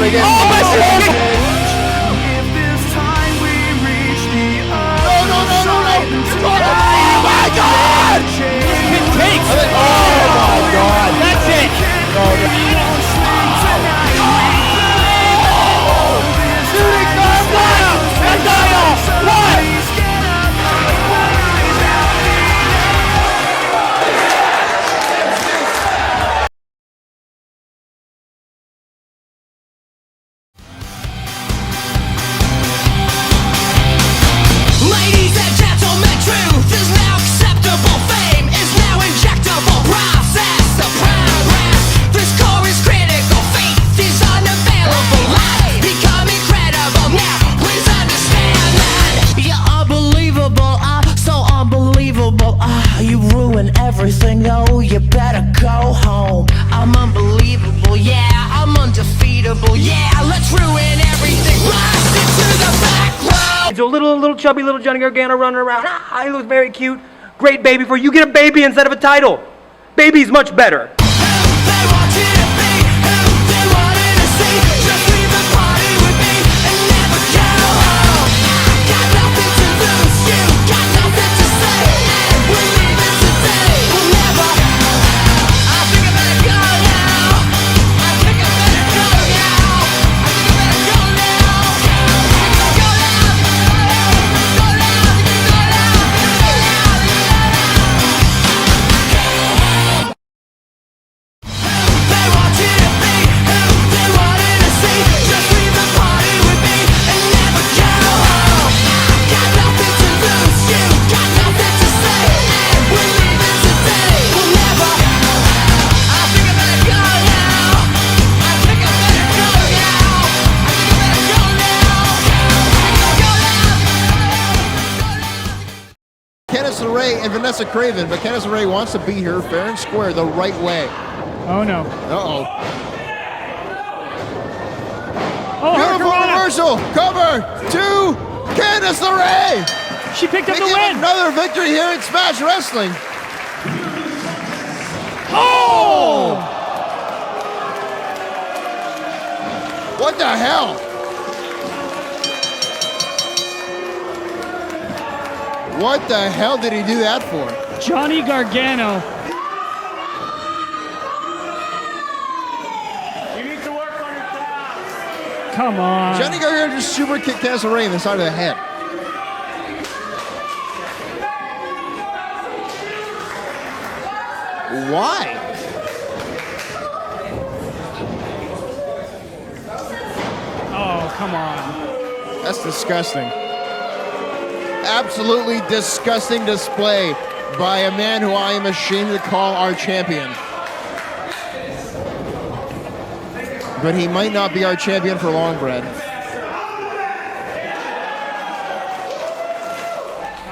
again. Oh, my God! Oh my God! It takes. Oh my God! That's it. Shooting Gargano! What? Ladies and gentlemen, truth is now acceptable. Fame is now injectable. Process the progress. This core is critical. Faith is unavailable. Life become incredible. Now, please understand that you're unbelievable. So unbelievable. You ruin everything. No, you better go home. I'm unbelievable. Yeah, I'm undefeatable. Yeah, let's ruin everything. Blast into the back row. It's a little chubby little Johnny Gargano running around. He looks very cute. Great baby for you. Get a baby instead of a title. Baby's much better. They want you to be who they wanted to see. Just leave the party with me and never go home. I got nothing to lose, you got nothing to say. And we're leaving today, we'll never. I think I better go now. I think I better go now. I think I better go now. Go now. Go now. Go now. They want you to be who they wanted to see. Just leave the party with me and never go home. I got nothing to lose, you got nothing to say. And we're leaving today, we'll never. I think I better go now. I think I better go now. I think I better go now. Candice LeRae and Vanessa Craven, but Candice LeRae wants to be here fair and square the right way. Oh no. Uh-oh. Oh, Beautiful reversal. Cover to Candice LeRae. She picked up the Making win. another victory here in Smash Wrestling. Oh! What the hell? What the hell did he do that for? Johnny Gargano. Come on. Johnny Gargano just super kicked Candice LeRae in the side of the head. Why? Oh, come on. That's disgusting. Absolutely disgusting display by a man who I am ashamed to call our champion. But he might not be our champion for long, Brad.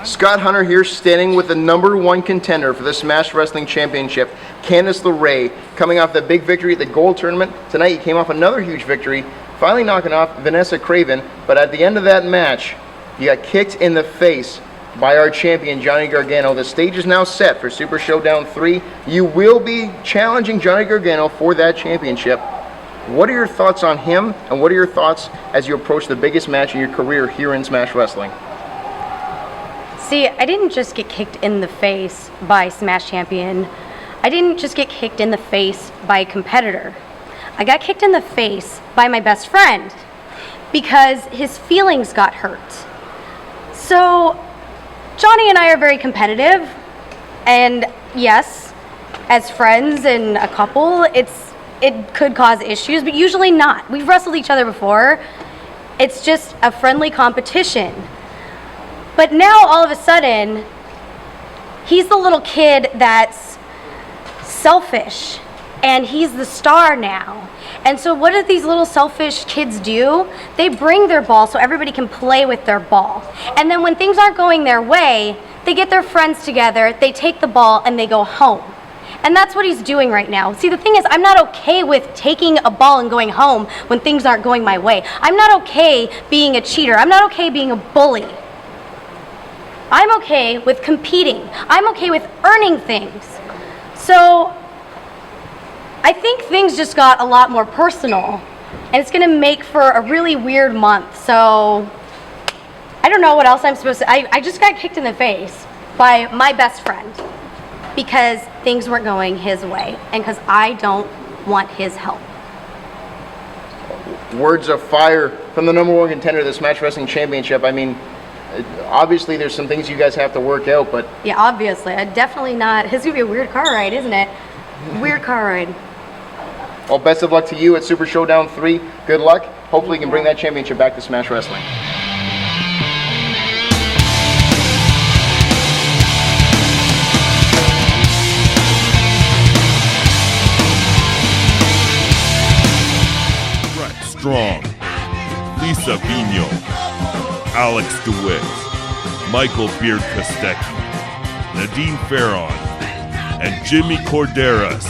Scott Hunter here, standing with the #1 contender for the Smash Wrestling Championship, Candice LeRae, coming off the big victory at the Gold Tournament. Tonight he came off another huge victory, finally knocking off Vanessa Craven, but at the end of that match, he got kicked in the face by our champion, Johnny Gargano. The stage is now set for Super Showdown 3. You will be challenging Johnny Gargano for that championship. What are your thoughts on him, and what are your thoughts as you approach the biggest match in your career here in Smash Wrestling? See, I didn't just get kicked in the face by Smash Champion. I didn't just get kicked in the face by a competitor. I got kicked in the face by my best friend because his feelings got hurt. So, Johnny and I are very competitive, and yes, as friends and a couple, it could cause issues, but usually not. We've wrestled each other before. It's just a friendly competition. But now, all of a sudden, he's the little kid that's selfish, and he's the star now. And so what do these little selfish kids do? They bring their ball so everybody can play with their ball. And then when things aren't going their way, they get their friends together, they take the ball, and they go home. And that's what he's doing right now. See, the thing is, I'm not okay with taking a ball and going home when things aren't going my way. I'm not okay being a cheater. I'm not okay being a bully. I'm okay with competing. I'm okay with earning things. So I think things just got a lot more personal and it's gonna make for a really weird month. So I don't know what else I'm supposed to. I just got kicked in the face by my best friend because things weren't going his way, and because I don't want his help. Words of fire from the number one contender of the Smash Wrestling Championship. I mean, obviously there's some things you guys have to work out, but Yeah, obviously, I definitely not. It's gonna be a weird car ride, isn't it? Weird car ride. well, best of luck to you at Super Showdown 3. Good luck. Hopefully you can bring that championship back to Smash Wrestling. Strong, Lisa Vino, Alex DeWitt, Michael Beard Kostecki, Nadine Farron, and Jimmy Corderas.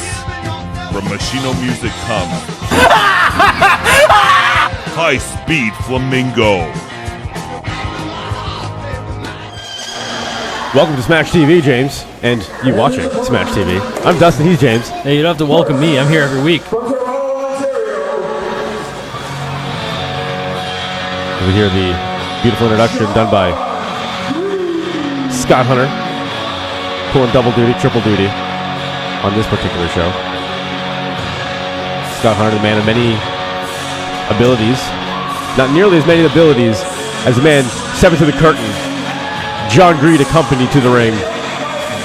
From Machino Music comes High Speed Flamingo. Welcome to Smash TV, James, and you watching Smash TV. I'm Dustin, he's James. Hey, you don't have to welcome me. I'm here every week. We hear the beautiful introduction done by Scott Hunter, pulling double duty, triple duty on this particular show. Scott Hunter, the man of many abilities, not nearly as many abilities as the man stepping to the curtain. John Greed accompanied to the ring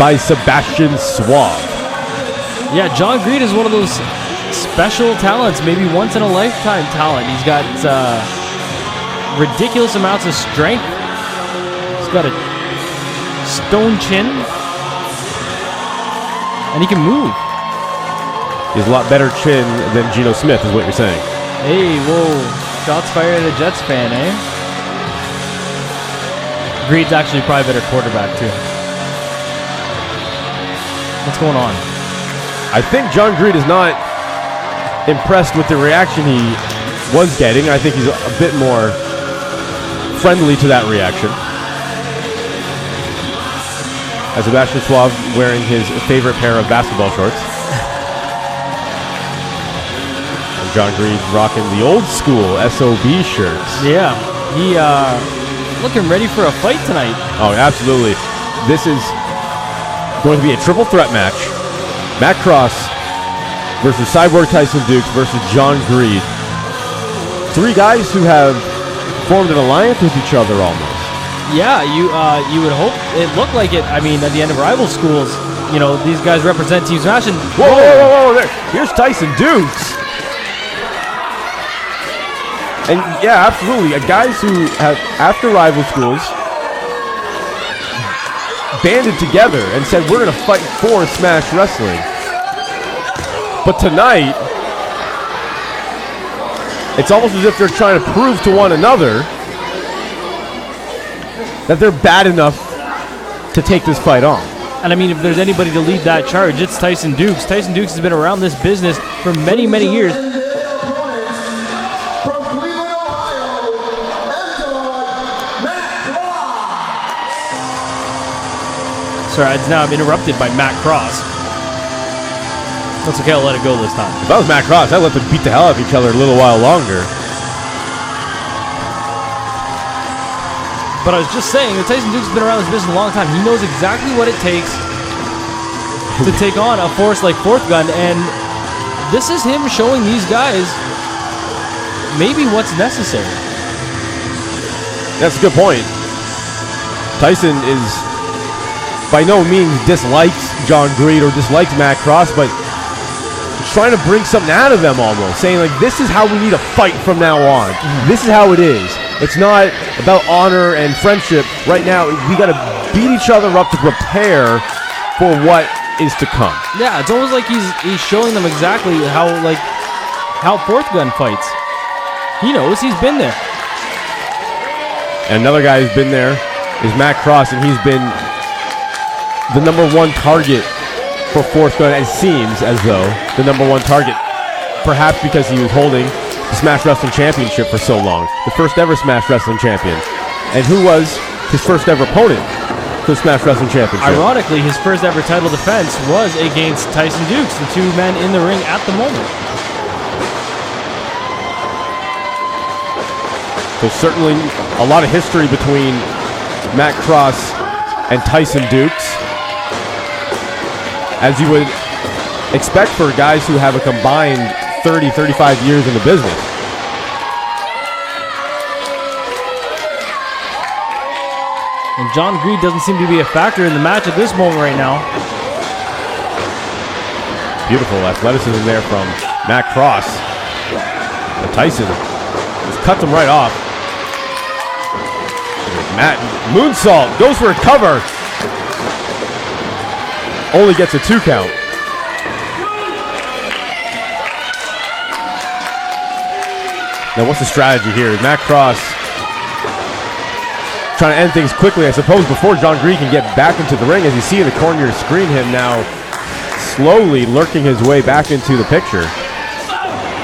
by Sebastian Suave. Yeah, John Greed is one of those special talents, maybe once in a lifetime talent. He's got ridiculous amounts of strength. He's got a stone chin, and he can move. He has a lot better chin than Geno Smith, is what you're saying. Hey, whoa. Shots fired at a Jets fan, eh? Greed's actually probably a better quarterback, too. What's going on? I think John Greed is not impressed with the reaction he was getting. I think he's a bit more friendly to that reaction. As Sebastian Suave wearing his favorite pair of basketball shorts. And John Greed rocking the old school SOB shirts. Yeah, he looking ready for a fight tonight. Oh, absolutely. This is going to be a triple threat match. Matt Cross versus Cyborg Tyson Dux versus John Greed. Three guys who have formed an alliance with each other almost. Yeah, you would hope it looked like it. I mean, at the end of rival schools, you know, these guys represent Team Smash. And whoa, there. Here's Tyson Dux. And yeah, absolutely. Guys who have, after rival schools, banded together and said, we're going to fight for Smash Wrestling. But tonight, it's almost as if they're trying to prove to one another that they're bad enough to take this fight on. And I mean, if there's anybody to lead that charge, it's Tyson Dux. Tyson Dux has been around this business for many, many years. Sorry, now I'm interrupted by Matt Cross. That's okay, I'll let it go this time. If that was Matt Cross, I'd let them beat the hell out of each other a little while longer. But I was just saying that Tyson Dux has been around this business a long time. He knows exactly what it takes to take on a force like Fourth Gun, and this is him showing these guys maybe what's necessary. That's a good point. Tyson is by no means dislikes John Greed or dislikes Matt Cross, but trying to bring something out of them almost, saying like, this is how we need to fight from now on. This is how it is. It's not about honor and friendship. Right now, we got to beat each other up to prepare for what is to come. Yeah, it's almost like he's showing them exactly how Fourth Gun fights. He knows, he's been there. And another guy who's been there is Matt Cross, and he's been the number one target for Fourth Gun. It seems as though the number one target, perhaps because he was holding the Smash Wrestling Championship for so long, the first ever Smash Wrestling Champion. And who was his first ever opponent for the Smash Wrestling Championship? Ironically, his first ever title defense was against Tyson Dux, the two men in the ring at the moment. So certainly a lot of history between Matt Cross and Tyson Dux, as you would expect for guys who have a combined 30, 35 years in the business. And John Greed doesn't seem to be a factor in the match at this moment right now. Beautiful athleticism there from Matt Cross. But Tyson just cuts him right off. Matt, moonsault, goes for a cover. Only gets a 2 count. Now what's the strategy here? Matt Cross trying to end things quickly, I suppose, before John Greed can get back into the ring. As you see in the corner of your screen, him now slowly lurking his way back into the picture.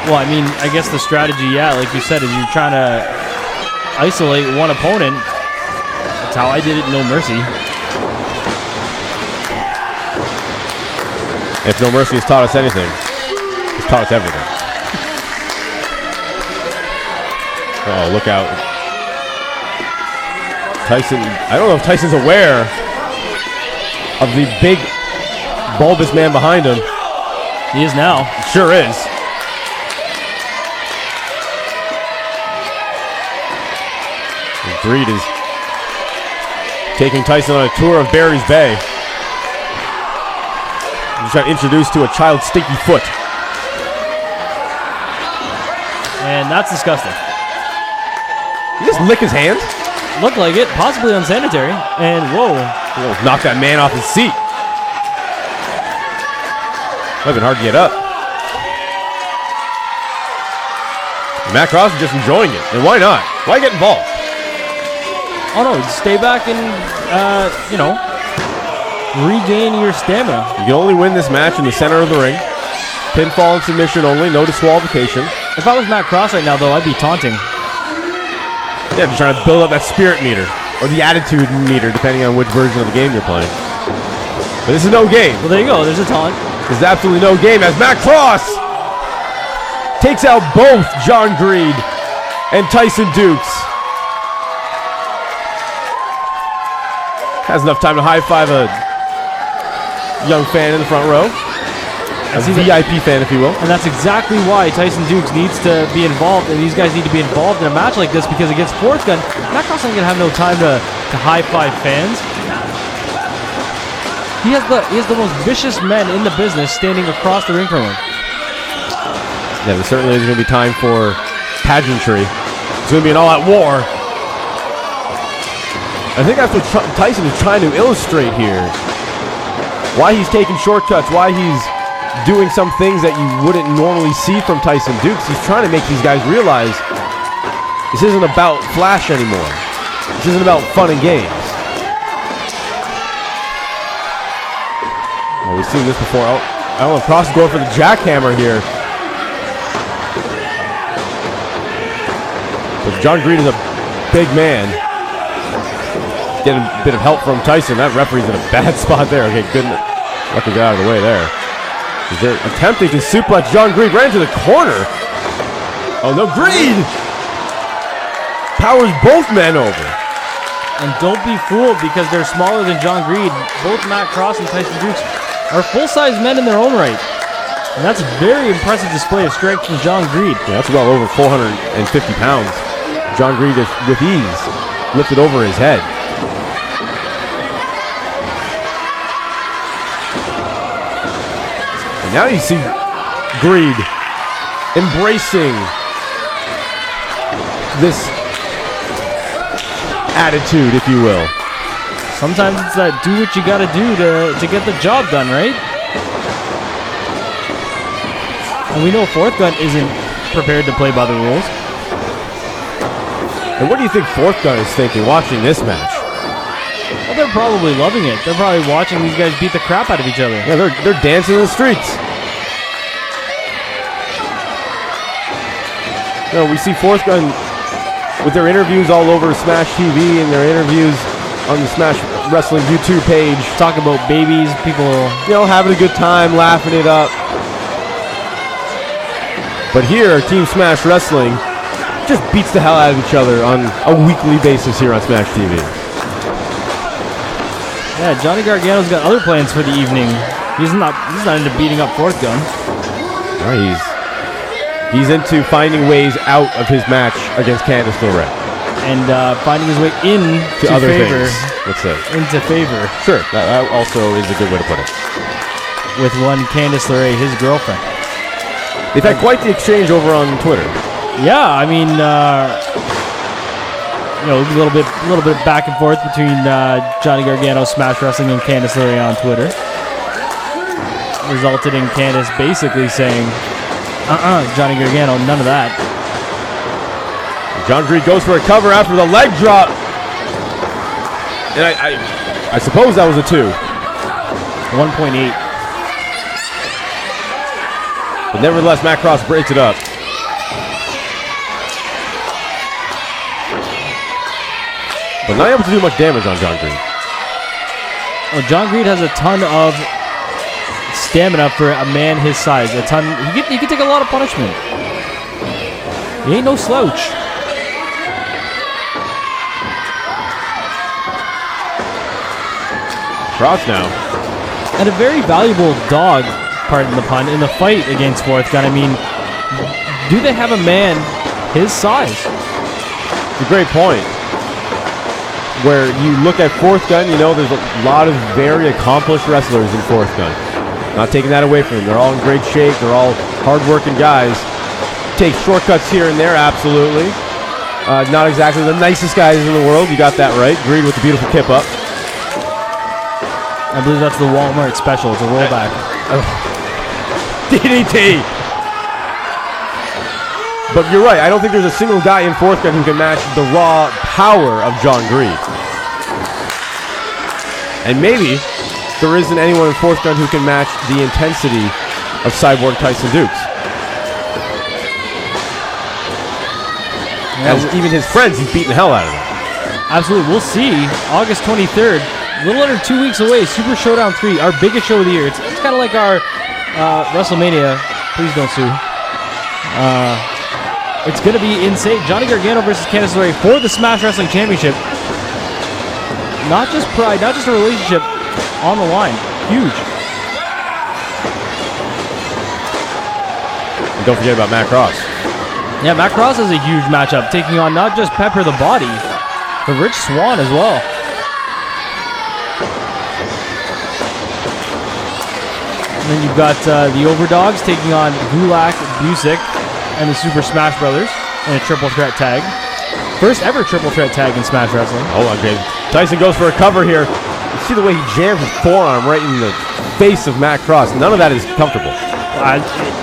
Well, I mean, I guess the strategy, yeah, like you said, is you're trying to isolate one opponent. That's how I did it, No Mercy. If No Mercy has taught us anything, it's taught us everything. Oh, look out. Tyson, I don't know if Tyson's aware of the big bulbous man behind him. He is now. Sure is. And Greed is taking Tyson on a tour of Barry's Bay. He's trying to introduce to a child stinky foot. And that's disgusting. He just lick his hand? Looked like it, possibly unsanitary. And whoa. Knock that man off his seat. Might have been hard to get up. Matt Cross is just enjoying it. And why not? Why get involved? Oh no, stay back and, regain your stamina. You can only win this match in the center of the ring. Pinfall and submission only, no disqualification. If I was Matt Cross right now, though, I'd be taunting. Yeah, just trying to build up that spirit meter, or the attitude meter, depending on which version of the game you're playing. But this is no game. Well, there you go. There's a taunt. There's absolutely no game as Matt Cross takes out both John Greed and Tyson Dux. Has enough time to high-five a young fan in the front row. A VIP fan, if you will. And that's exactly why Tyson Dux needs to be involved, and these guys need to be involved in a match like this, because against Fourth Gun, Matt Cross isn't going to have no time to high-five fans. He has the most vicious men in the business standing across the ring from him. Yeah, there certainly is going to be time for pageantry. It's going to be an all-out war. I think that's what Tyson is trying to illustrate here. Why he's taking shortcuts, why he's doing some things that you wouldn't normally see from Tyson Dux. He's trying to make these guys realize this isn't about flash anymore. This isn't about fun and games. Well, we've seen this before. I don't know, Cross is going for the jackhammer here. But John Greed is a big man. Getting a bit of help from Tyson. That referee's in a bad spot there. Okay, good. Lucky got out of the way there. They're attempting to suplex John Greed right into the corner. Oh no, Greed powers both men over. And don't be fooled, because they're smaller than John Greed. Both Matt Cross and Tyson Dux are full-size men in their own right. And that's a very impressive display of strength from John Greed. Yeah, that's well over 450 pounds. John Greed is, with ease, lifted over his head. Now you see Greed embracing this attitude, if you will. Sometimes it's that do what you gotta do to get the job done, right? And we know Fourth Gun isn't prepared to play by the rules. And what do you think Fourth Gun is thinking watching this match? Well, they're probably loving it. They're probably watching these guys beat the crap out of each other. Yeah, they're dancing in the streets. You know, we see Fourth Gun with their interviews all over Smash TV and their interviews on the Smash Wrestling YouTube page. Talk about babies, people, you know, having a good time, laughing it up. But here, Team Smash Wrestling just beats the hell out of each other on a weekly basis here on Smash TV. Yeah, Johnny Gargano's got other plans for the evening. He's not into beating up Fourth Gun. No, he's into finding ways out of his match against Candice LeRae. And finding his way into other favor. things. Let's say. Into favor. Sure, that also is a good way to put it. With one Candice LeRae, his girlfriend. They've had quite the exchange over on Twitter. Yeah, I mean, a little bit back and forth between Johnny Gargano, Smash Wrestling, and Candice LeRae on Twitter. Resulted in Candice basically saying, Johnny Gargano, none of that. John Greed goes for a cover after the leg drop. And I suppose that was a 2. 1.8. But nevertheless, Matt Cross breaks it up. But not able to do much damage on John Greed. Well, John Greed has a ton of stamina for a man his size. He can take a lot of punishment. He ain't no slouch. Cross now. And a very valuable dog, pardon the pun, in the fight against Fourth Gun. I mean, do they have a man his size? It's a great point. Where you look at Fourth Gun, there's a lot of very accomplished wrestlers in Fourth Gun. Not taking that away from them. They're all in great shape. They're all hard-working guys. Take shortcuts here and there, absolutely. Not exactly the nicest guys in the world. You got that right. Greed with the beautiful kip up. I believe that's the Walmart special. It's a rollback. DDT. But you're right. I don't think there's a single guy in Fourth Gun who can match the raw power of John Greed. And maybe there isn't anyone in Fourth Gun who can match the intensity of Cyborg Tyson Dux. Yeah, as even his friends, he's beating the hell out of them. Absolutely. We'll see. August 23rd, a little under 2 weeks away, Super Showdown 3, our biggest show of the year. It's kind of like our WrestleMania. Please don't sue. It's going to be insane. Johnny Gargano versus Candice LeRae for the Smash Wrestling Championship. Not just pride, not just a relationship on the line. Huge. And don't forget about Matt Cross. Yeah, Matt Cross has a huge matchup, taking on not just Pepper the Body, but Rich Swann as well. And then you've got the Overdogs taking on Gulak, Busick, and the Super Smash Brothers in a triple threat tag. First ever triple threat tag in Smash Wrestling. Hold on, James. Tyson goes for a cover here. You see the way he jams his forearm right in the face of Matt Cross. None of that is comfortable.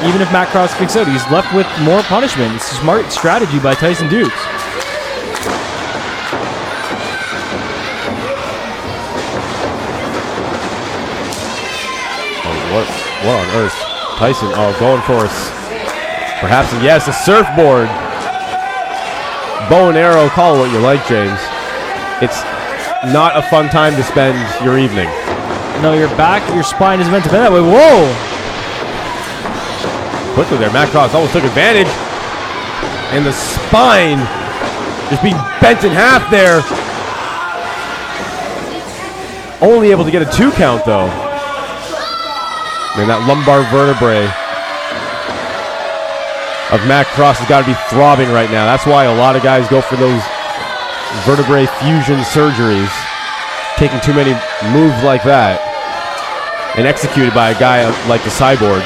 Even if Matt Cross kicks out, he's left with more punishment. It's a smart strategy by Tyson Dux. What on earth? Tyson, going for perhaps, yes, a surfboard. Bow and arrow, call it what you like, James. It's not a fun time to spend your evening. No, your back, your spine is meant to bend that way. Whoa! Quickly there, Matt Cross almost took advantage. And the spine just being bent in half there. Only able to get a 2 count, though. Man, that lumbar vertebrae of Matt Cross has got to be throbbing right now. That's why a lot of guys go for those vertebrae fusion surgeries, taking too many moves like that and executed by a guy like the Cyborg.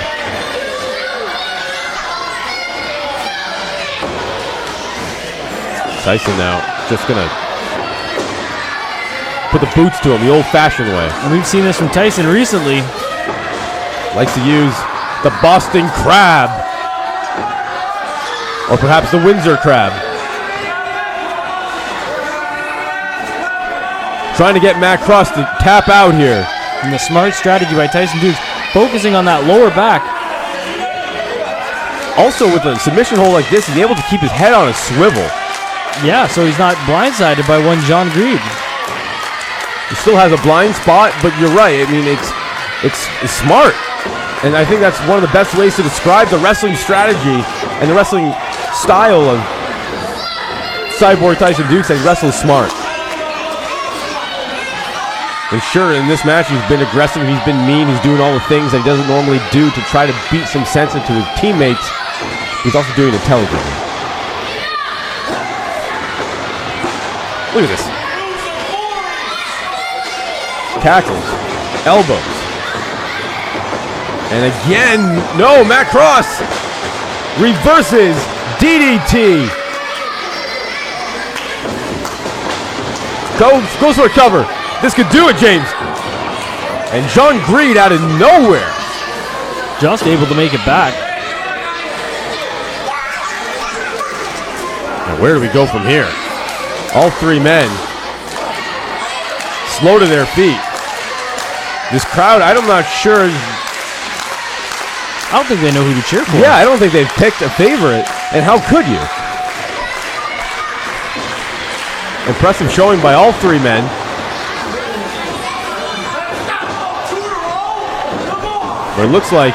Tyson now just gonna put the boots to him the old-fashioned way. And we've seen this from Tyson recently. Likes to use the Boston Crab. Or perhaps the Windsor Crab. Trying to get Matt Cross to tap out here. And the smart strategy by Tyson Dux, focusing on that lower back. Also with a submission hold like this, he's able to keep his head on a swivel. Yeah, so he's not blindsided by one John Greed. He still has a blind spot, but you're right. I mean, it's smart. And I think that's one of the best ways to describe the wrestling strategy and the wrestling style of Cyborg Tyson Dux and wrestles smart. And sure, in this match, he's been aggressive, he's been mean, he's doing all the things that he doesn't normally do to try to beat some sense into his teammates. He's also doing it intelligently. Look at this. Tackles, elbows. And again, no, Matt Cross reverses DDT. Goes for a cover. This could do it, James. And John Greed out of nowhere. Just able to make it back. Now where do we go from here? All three men slow to their feet. This crowd, I'm not sure. I don't think they know who to cheer for. Yeah, I don't think they've picked a favorite. And how could you? Impressive showing by all three men. But it looks like,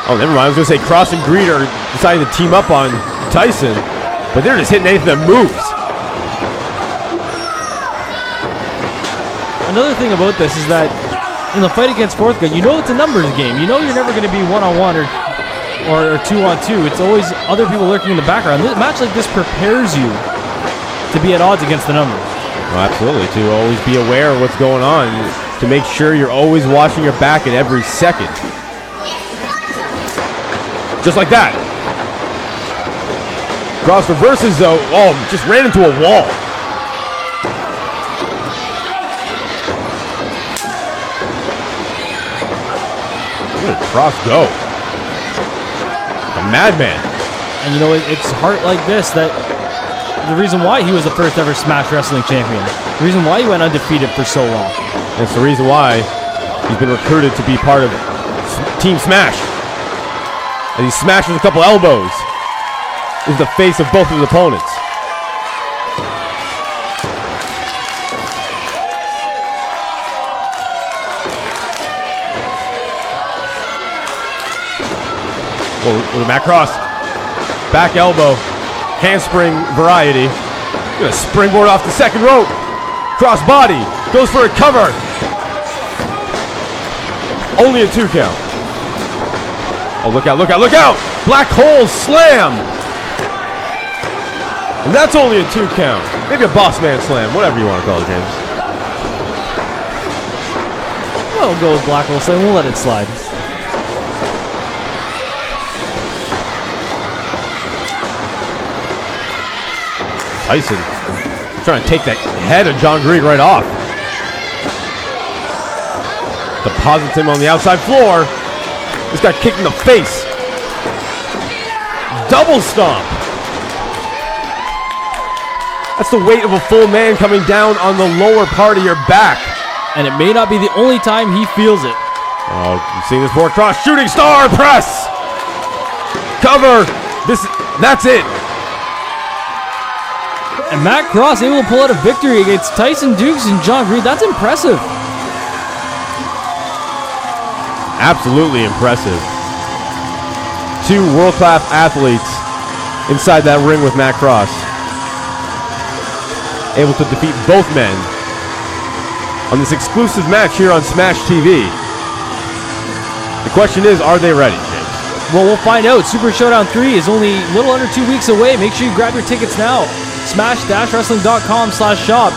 oh, never mind. I was going to say Cross and Greed are deciding to team up on Tyson, but they're just hitting anything that moves. Another thing about this is that in the fight against Fourth Gun, you know it's a numbers game. You know you're never going to be one-on-one or two-on-two. It's always other people lurking in the background. A match like this prepares you to be at odds against the numbers. Well, absolutely, to always be aware of what's going on, to make sure you're always watching your back at every second. Just like that. Cross reverses though. Oh, just ran into a wall. Where did Cross go? A madman. And you know, it's heart like this that the reason why he was the first ever Smash Wrestling champion. The reason why he went undefeated for so long. And it's the reason why he's been recruited to be part of Team Smash. And he smashes a couple elbows into the face of both of his opponents. Well, with a Matt Cross. Back elbow. Handspring variety. Gonna springboard off the second rope. Cross body. Goes for a cover. Only a 2 count. Oh, look out, look out, look out! Black hole slam! And that's only a 2 count. Maybe a boss man slam, whatever you want to call it, James. Well, we'll go with Black Hole Slam. We'll let it slide. Tyson trying to take that head of John Greed right off. Deposits him on the outside floor. This got kicked in the face. Double stomp. That's the weight of a full man coming down on the lower part of your back. And it may not be the only time he feels it. Oh, you've seen this before. Cross shooting star press. Cover. That's it. And Matt Cross able to pull out a victory against Tyson Dux and John Greed. That's impressive. Absolutely impressive. 2 world-class athletes inside that ring with Matt Cross. Able to defeat both men on this exclusive match here on SmashTV. The question is, are they ready, James? Well, we'll find out. Super Showdown 3 is only a little under 2 weeks away. Make sure you grab your tickets now. Smash-wrestling.com/shop.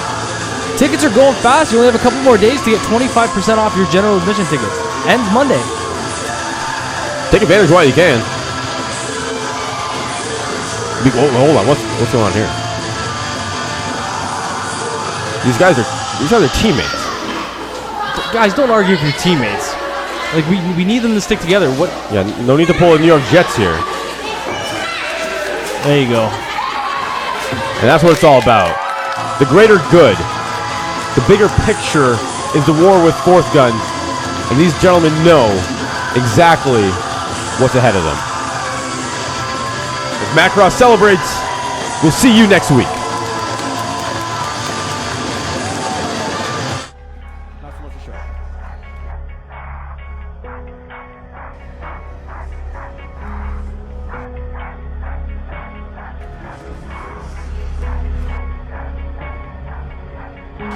Tickets are going fast. You only have a couple more days to get 25% off your general admission tickets. Ends Monday. Take advantage while you can. Hold on, what's going on here? These guys are teammates. Guys, don't argue with your teammates. Like we need them to stick together. What? Yeah, no need to pull the New York Jets here. There you go. And that's what it's all about. The greater good. The bigger picture is the war with Fourth Gun. And these gentlemen know exactly what's ahead of them. As Matt Cross celebrates, we'll see you next week.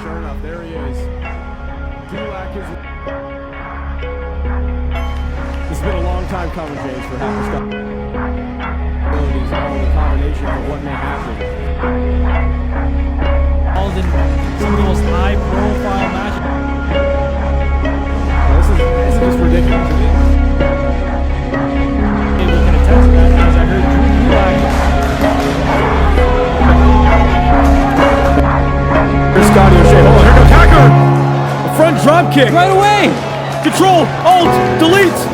Sure enough, there he is. Gulak is. This has been a long time coming, James, for half the stuff. Abilities, all the combination of what may happen. All in some of the most high-profile matches. This is just ridiculous. We can attest to that, as I heard Drew Gulak. Here's Scotty O'Shea. Hold on, here comes Hacker! A front drop kick. Right away! Control, Alt, delete.